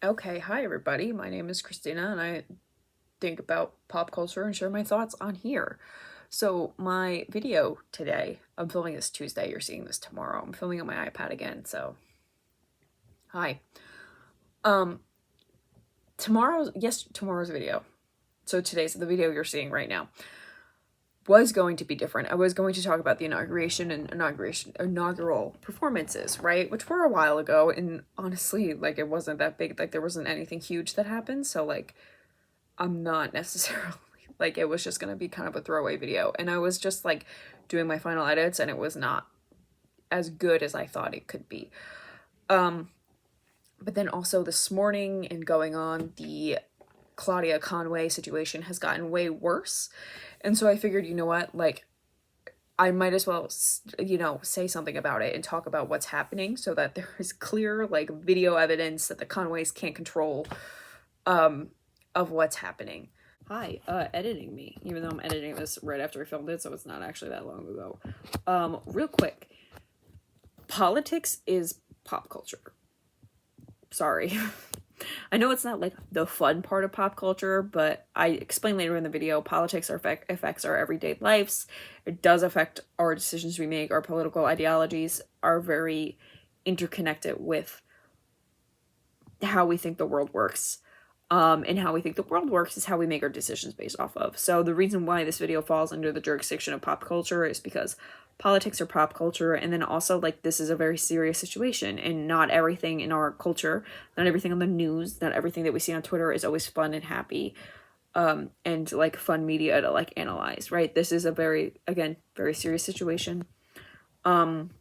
Okay, hi everybody. My name is Christina and I think about pop culture and share my thoughts on here. So, my video today, I'm filming this Tuesday, you're seeing this tomorrow. I'm filming on my iPad again, so hi. Um tomorrow's video. So today's the video you're seeing right now was going to be different. I was going to talk about the inauguration and inaugural performances, right? Which were a while ago, and honestly, like, it wasn't that big. Like, there wasn't anything huge that happened, so like I'm not necessarily like, it was just gonna be kind of a throwaway video. And I was just like doing my final edits and it was not as good as I thought it could be. But then also this morning and going on, the Claudia Conway situation has gotten way worse. And so I figured, you know what, like, I might as well, say something about it and talk about what's happening so that there is clear, like, video evidence that the Conways can't control of what's happening. Hi, editing me, even though I'm editing this right after I filmed it, so it's not actually that long ago. Real quick, politics is pop culture. Sorry. I know it's not like the fun part of pop culture, but I explain later in the video, politics affects our everyday lives. It does affect our decisions we make. Our political ideologies are very interconnected with how we think the world works. And how we think the world works is how we make our decisions based off of. So the reason why this video falls under the jurisdiction of pop culture is because politics are pop culture, and then also, like, this is a very serious situation, and not everything in our culture, not everything on the news, not everything that we see on Twitter is always fun and happy, and like fun media to like analyze, right? This is a very serious situation, and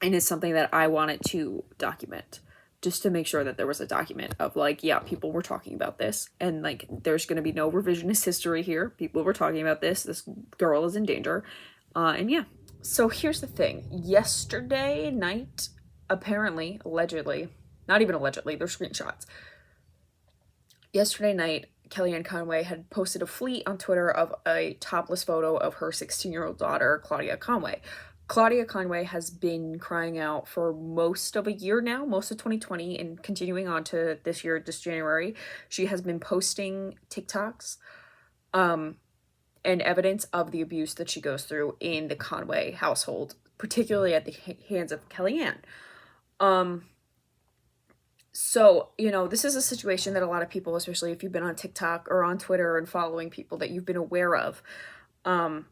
it's something that I wanted to document, just to make sure that there was a document of, like, yeah, people were talking about this, and like there's going to be no revisionist history here. People were talking about this girl is in danger, and yeah. So here's the thing. Yesterday night, apparently, allegedly, not even allegedly, there's screenshots. Yesterday night, Kellyanne Conway had posted a fleet on Twitter of a topless photo of her 16-year-old daughter, Claudia Conway. Claudia Conway has been crying out for most of a year now, most of 2020, and continuing on to this year, this January. She has been posting TikToks and evidence of the abuse that she goes through in the Conway household, particularly at the hands of Kellyanne. So, this is a situation that a lot of people, especially if you've been on TikTok or on Twitter and following people that you've been aware of, and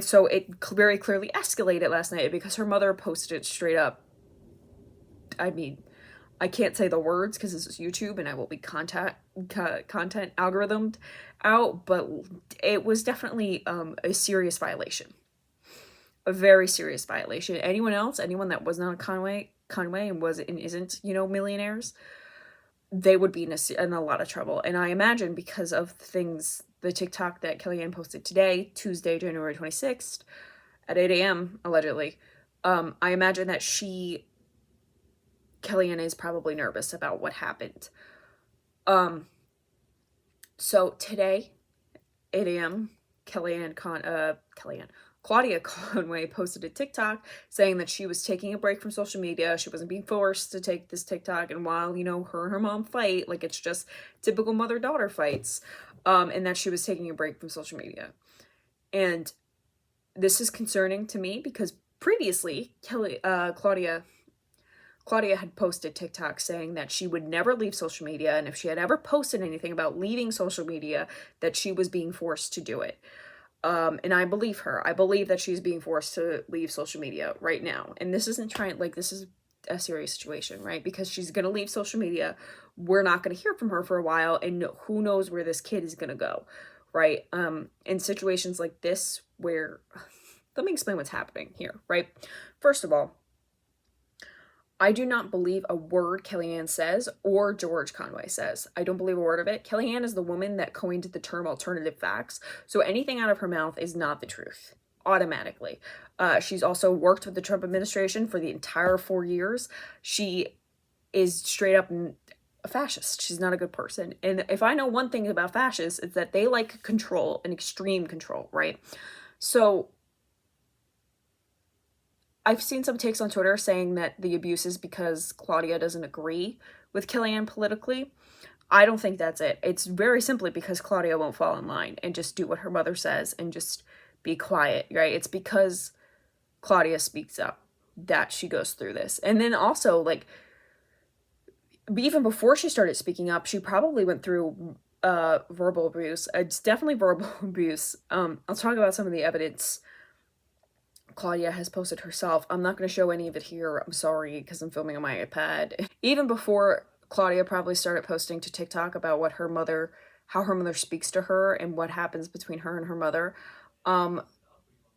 so it very clearly escalated last night because her mother posted it straight up. I mean, I can't say the words because this is YouTube and I will be content algorithmed out, but it was definitely a serious violation. A very serious violation. Anyone that was not a Conway and isn't, millionaires, they would be in a lot of trouble. And I imagine because of the TikTok that Kellyanne posted today, Tuesday, January 26th, at 8 a.m., allegedly, I imagine that Kellyanne is probably nervous about what happened. So today, 8 a.m., Claudia Conway posted a TikTok saying that she was taking a break from social media. She wasn't being forced to take this TikTok. And while, her and her mom fight, like, it's just typical mother-daughter fights, and that she was taking a break from social media. And this is concerning to me because previously, Claudia had posted TikTok saying that she would never leave social media, and if she had ever posted anything about leaving social media, that she was being forced to do it. And I believe her. I believe that she's being forced to leave social media right now. And this isn't this is a serious situation, right? Because she's going to leave social media. We're not going to hear from her for a while, and who knows where this kid is going to go, right? In situations like this where, let me explain what's happening here, right? First of all, I do not believe a word Kellyanne says or George Conway says. I don't believe a word of it. Kellyanne is the woman that coined the term alternative facts, so anything out of her mouth is not the truth, automatically. She's also worked with the Trump administration for the entire 4 years. She is straight up a fascist. She's not a good person. And if I know one thing about fascists, it's that they like control and extreme control, right? So I've seen some takes on Twitter saying that the abuse is because Claudia doesn't agree with Kellyanne politically. I don't think that's it. It's very simply because Claudia won't fall in line and just do what her mother says and just be quiet, right? It's because Claudia speaks up that she goes through this. And then also, like, even before she started speaking up, she probably went through verbal abuse. It's definitely verbal abuse. I'll talk about some of the evidence Claudia has posted herself. I'm not going to show any of it here. I'm sorry, because I'm filming on my iPad. Even before Claudia probably started posting to TikTok about what her mother, how her mother speaks to her and what happens between her and her mother,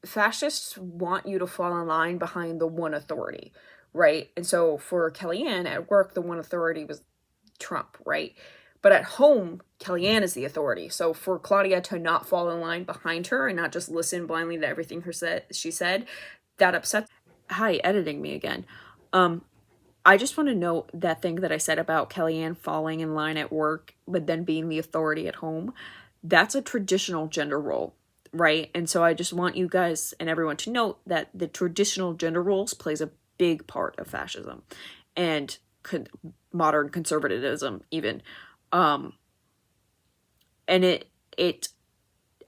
fascists want you to fall in line behind the one authority, right? And so for Kellyanne at work, the one authority was Trump, right? But at home, Kellyanne is the authority. So for Claudia to not fall in line behind her and not just listen blindly to everything she said, that upsets. Hi, editing me again. I just want to note that thing that I said about Kellyanne falling in line at work, but then being the authority at home. That's a traditional gender role, right? And so I just want you guys and everyone to note that the traditional gender roles plays a big part of fascism and modern conservatism even. And it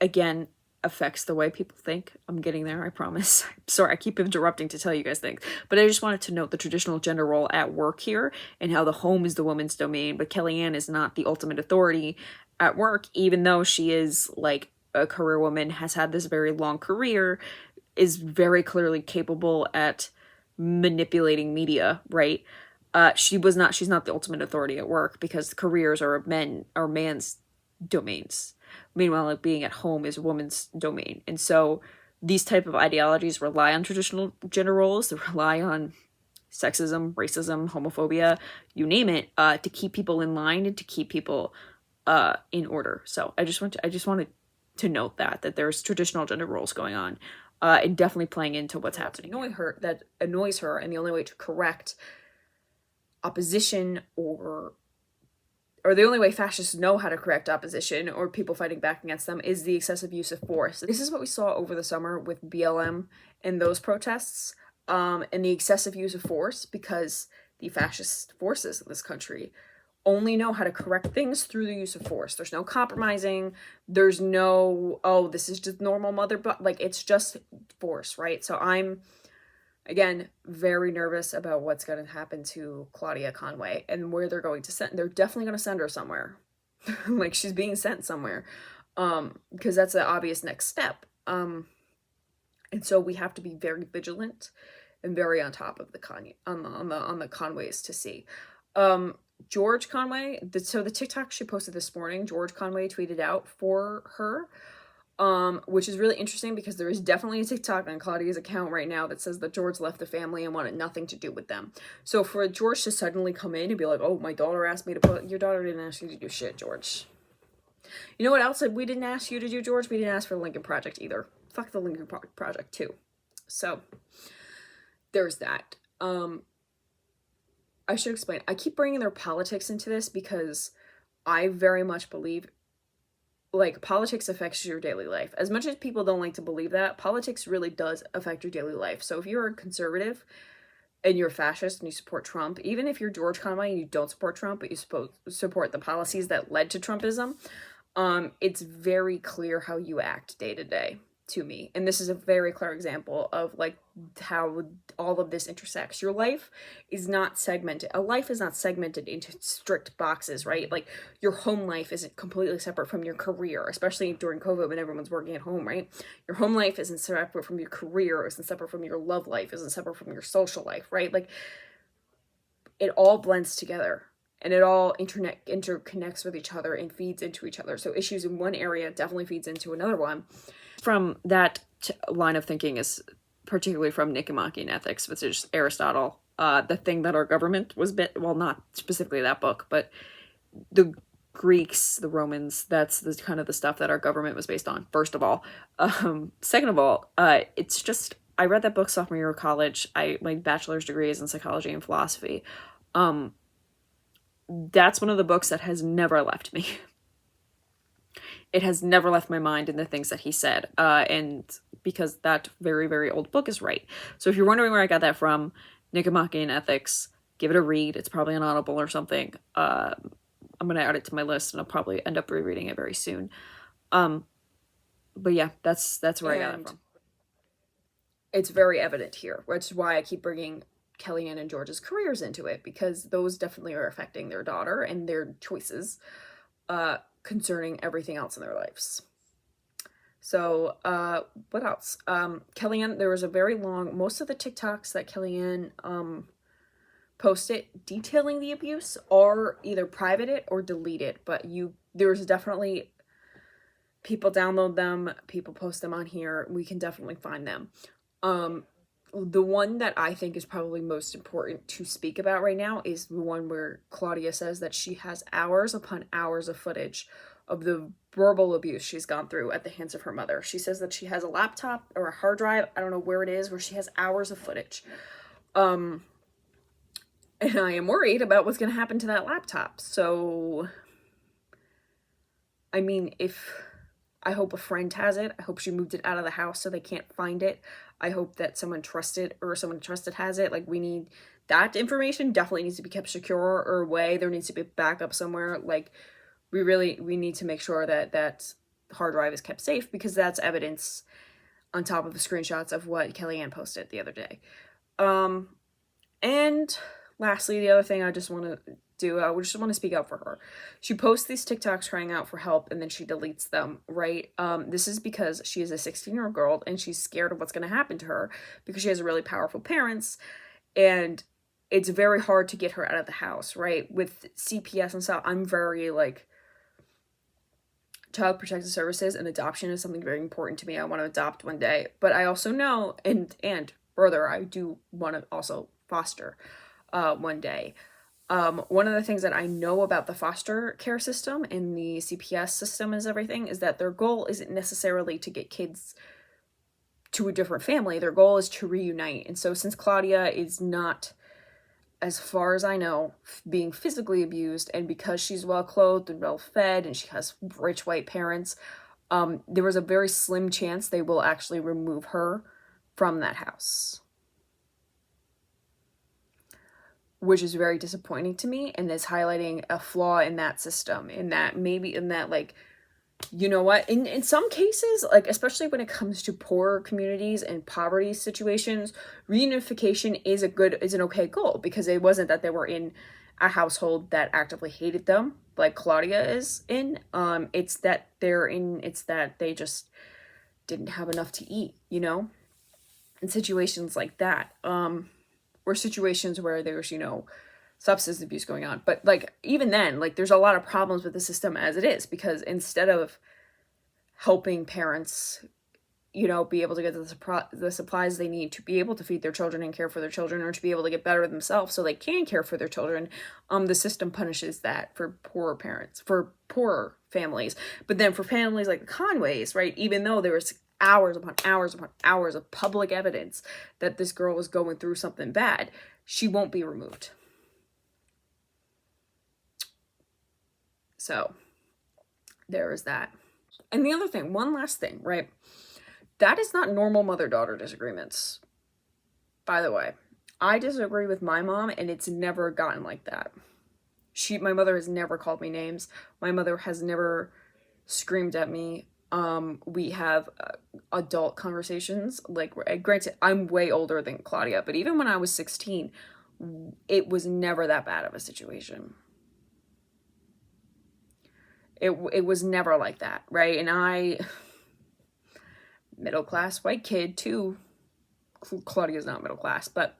again affects the way people think. I'm getting there, I promise. Sorry, I keep interrupting to tell you guys things. But I just wanted to note the traditional gender role at work here and how the home is the woman's domain, but Kellyanne is not the ultimate authority at work, even though she is like a career woman, has had this very long career, is very clearly capable at manipulating media, right? She's not the ultimate authority at work because careers are man's domains. Meanwhile, like, being at home is a woman's domain. And so these type of ideologies rely on traditional gender roles. They rely on sexism, racism, homophobia, you name it, to keep people in line and to keep people in order. So I just wanted to note that there's traditional gender roles going on, and definitely playing into what's happening. That annoys her, and the only way to correct opposition or the only way fascists know how to correct opposition or people fighting back against them is the excessive use of force. This is what we saw over the summer with BLM and those protests, and the excessive use of force, because the fascist forces in this country only know how to correct things through the use of force. There's no compromising. There's no, oh, this is just normal like, it's just force, right? So I'm, again, very nervous about what's going to happen to Claudia Conway and where they're going to send. They're definitely going to send her somewhere. Like, she's being sent somewhere, because that's the obvious next step. And so we have to be very vigilant and very on top of the on the Conways to see. George Conway, so the TikTok she posted this morning, George Conway tweeted out for her, which is really interesting because there is definitely a TikTok on Claudia's account right now that says that George left the family and wanted nothing to do with them. So for George to suddenly come in and be like, oh, my daughter asked me to put, your daughter didn't ask you to do shit, George. You know what else we didn't ask you to do, George? We didn't ask for the Lincoln Project either. Fuck the Lincoln Project too. So there's that. I should explain. I keep bringing their politics into this because I very much believe, like, politics affects your daily life. As much as people don't like to believe that, politics really does affect your daily life. So if you're a conservative and you're a fascist and you support Trump, even if you're George Conway and you don't support Trump, but you support the policies that led to Trumpism, it's very clear how you act day to day to me. And this is a very clear example of, like, how all of this intersects. Your life is not segmented. A life is not segmented into strict boxes, right? Like, your home life isn't completely separate from your career, especially during COVID when everyone's working at home, right? Your home life isn't separate from your career, isn't separate from your love life, isn't separate from your social life, right? Like, it all blends together. And it all interconnects with each other and feeds into each other. So issues in one area definitely feeds into another one. From that line of thinking is particularly from Nicomachean Ethics, which is Aristotle. The thing that our government was well, not specifically that book, but the Greeks, the Romans, that's the kind of the stuff that our government was based on, first of all. Second of all, it's just, I read that book sophomore year of college. My bachelor's degree is in psychology and philosophy. That's one of the books that has never left me. It has never left my mind in the things that he said. And because that very, very old book is right. So if you're wondering where I got that from, Nicomachean Ethics, give it a read. It's probably on Audible or something. I'm gonna add it to my list, and I'll probably end up rereading it very soon. But yeah, that's where I got it from. It's very evident here, which is why I keep bringing Kellyanne and George's careers into it, because those definitely are affecting their daughter and their choices concerning everything else in their lives. So, what else? Kellyanne, there was a very long, most of the TikToks that Kellyanne posted detailing the abuse are either privated or deleted, but there's definitely, people download them, people post them on here, we can definitely find them. The one that I think is probably most important to speak about right now is the one where Claudia says that she has hours upon hours of footage of the verbal abuse she's gone through at the hands of her mother. She says that she has a laptop or a hard drive, I don't know where it is, where she has hours of footage. And I am worried about what's going to happen to that laptop. So, I mean, I hope a friend has it. I hope she moved it out of the house so they can't find it. I hope that someone trusted has it. Like, we need that information, definitely needs to be kept secure or away. There needs to be a backup somewhere. Like, we need to make sure that that hard drive is kept safe, because that's evidence on top of the screenshots of what Kellyanne posted the other day. And lastly, the other thing I just want to do, I just want to speak up for her. She posts these TikToks crying out for help, and then she deletes them, right? This is because she is a 16-year-old girl, and she's scared of what's going to happen to her, because she has really powerful parents, and it's very hard to get her out of the house, right? With CPS and stuff, I'm very, like, Child Protective Services and adoption is something very important to me. I want to adopt one day, but I also know, and further, I do want to also foster one day. One of the things that I know about the foster care system and the CPS system is that their goal isn't necessarily to get kids to a different family. Their goal is to reunite. And so since Claudia is not, as far as I know, being physically abused, and because she's well clothed and well fed and she has rich white parents, there was a very slim chance they will actually remove her from that house, which is very disappointing to me, and is highlighting a flaw in that system, like, you know what, in some cases, like, especially when it comes to poorer communities and poverty situations, reunification is an okay goal, because it wasn't that they were in a household that actively hated them, like Claudia is in. It's that they just didn't have enough to eat, you know, in situations like that, or situations where there's, you know, substance abuse going on. But, like, even then, like, there's a lot of problems with the system as it is, because instead of helping parents, you know, be able to get the supplies they need to be able to feed their children and care for their children, or to be able to get better themselves so they can care for their children, the system punishes that for poorer parents, for poorer families. But then for families like the Conways, right, even though there was hours upon hours upon hours of public evidence that this girl was going through something bad, she won't be removed. So there is that. And the other thing, one last thing, right? That is not normal mother-daughter disagreements, by the way. I disagree with my mom, and it's never gotten like that. My mother has never called me names. My mother has never screamed at me. We have adult conversations. Like, granted, I'm way older than Claudia, but even when I was 16, it was never that bad of a situation. It was never like that, right? And I, middle-class white kid too. Claudia's not middle class, but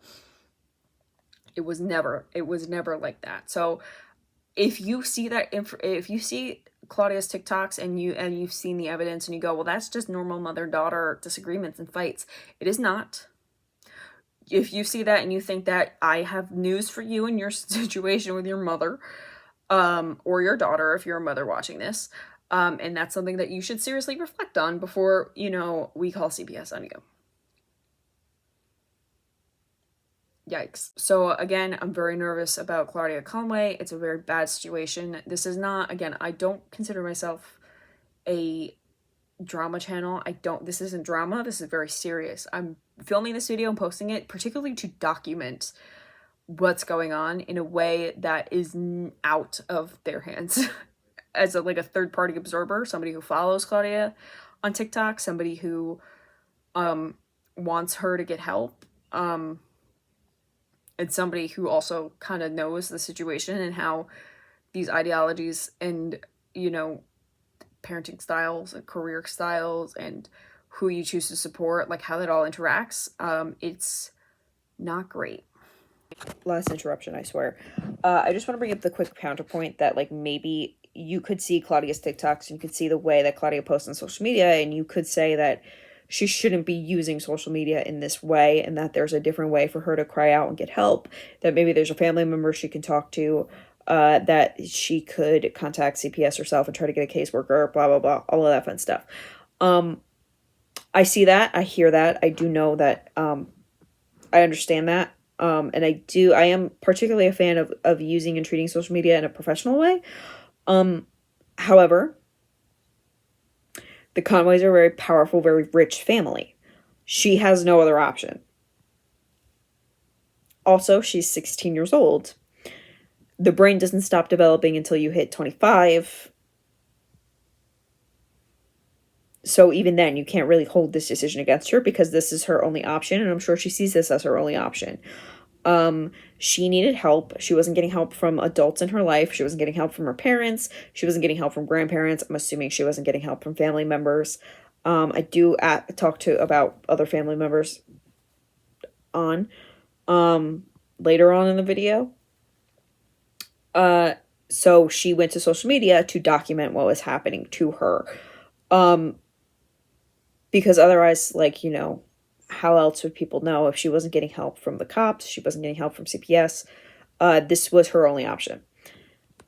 it was never like that. So if you see Claudia's TikToks and you've seen the evidence and you go, well, that's just normal mother-daughter disagreements and fights, it is not. If you see that and you think that, I have news for you in your situation with your mother, or your daughter, if you're a mother watching this, and that's something that you should seriously reflect on before, you know, we call CPS on you. Yikes. So again, I'm very nervous about Claudia Conway. It's a very bad situation. This is not, again, I don't consider myself a drama channel. This isn't drama. This is very serious. I'm filming this video and posting it particularly to document what's going on in a way that is out of their hands. As like a third-party observer, somebody who follows Claudia on TikTok, somebody who wants her to get help, and somebody who also kind of knows the situation and how these ideologies and, you know, parenting styles and career styles and who you choose to support, like how that all interacts, it's not great. Last interruption, I swear. I just want to bring up the quick counterpoint that, like, maybe you could see Claudia's TikToks, you could see the way that Claudia posts on social media, and you could say that she shouldn't be using social media in this way, and that there's a different way for her to cry out and get help, that maybe there's a family member she can talk to, that she could contact CPS herself and try to get a caseworker, blah, blah, blah, all of that fun stuff. I see that, I hear that, I do know that, I understand that. And I am particularly a fan of using and treating social media in a professional way. However, the Conways are a very powerful, very rich family. She has no other option. Also, she's 16 years old. The brain doesn't stop developing until you hit 25. So even then, you can't really hold this decision against her because this is her only option, and I'm sure she sees this as her only option. She needed help. She wasn't getting help from adults in her life. She wasn't getting help from her parents. She wasn't getting help from grandparents. I'm assuming she wasn't getting help from family members. I do talk about other family members on later on in the video. So she went to social media to document what was happening to her. Because otherwise, like, you know, how else would people know if she wasn't getting help from the cops, she wasn't getting help from CPS? This was her only option.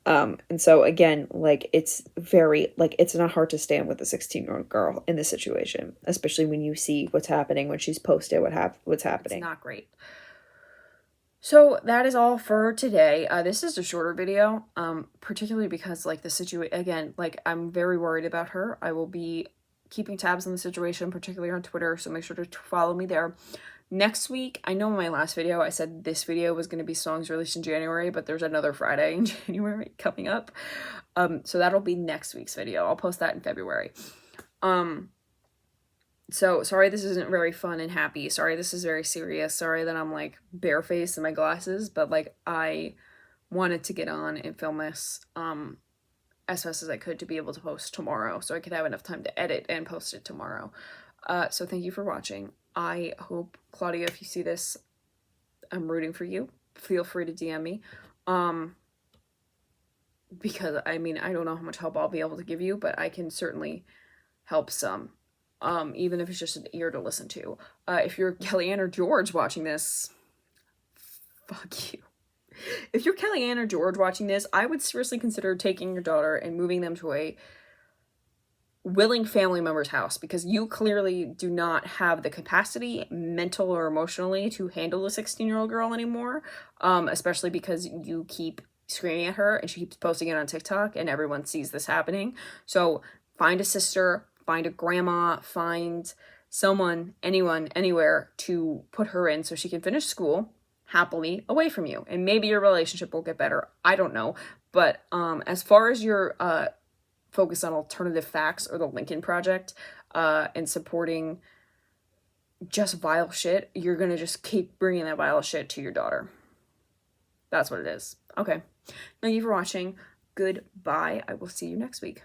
And so again, like, it's not hard to stand with a 16-year-old girl in this situation, especially when you see what's happening, when she's posted what's happening. It's not great. So that is all for today. This is a shorter video, particularly because, like, the situation, again, like, I'm very worried about her. I will be keeping tabs on the situation, particularly on Twitter, so make sure to follow me there. Next week, I know in my last video I said this video was going to be songs released in January, but there's another Friday in January coming up. So that'll be next week's video. I'll post that in February. So sorry this isn't very fun and happy. Sorry this is very serious. Sorry that I'm, like, barefaced in my glasses, but, like, I wanted to get on and film this as fast as I could to be able to post tomorrow, so I could have enough time to edit and post it tomorrow. So thank you for watching. I hope, Claudia, if you see this, I'm rooting for you. Feel free to DM me. Because, I mean, I don't know how much help I'll be able to give you, but I can certainly help some. Even if it's just an ear to listen to. If you're Kellyanne or George watching this, fuck you. If you're Kellyanne or George watching this, I would seriously consider taking your daughter and moving them to a willing family member's house, because you clearly do not have the capacity, mental or emotionally, to handle a 16-year-old girl anymore, especially because you keep screaming at her and she keeps posting it on TikTok and everyone sees this happening. So find a sister, find a grandma, find someone, anyone, anywhere to put her in so she can finish school happily away from you, and maybe your relationship will get better. I don't know. But as far as your focus on alternative facts or the Lincoln Project and supporting just vile shit, you're gonna just keep bringing that vile shit to your daughter. That's what it is. Okay, thank you for watching. Goodbye. I will see you next week.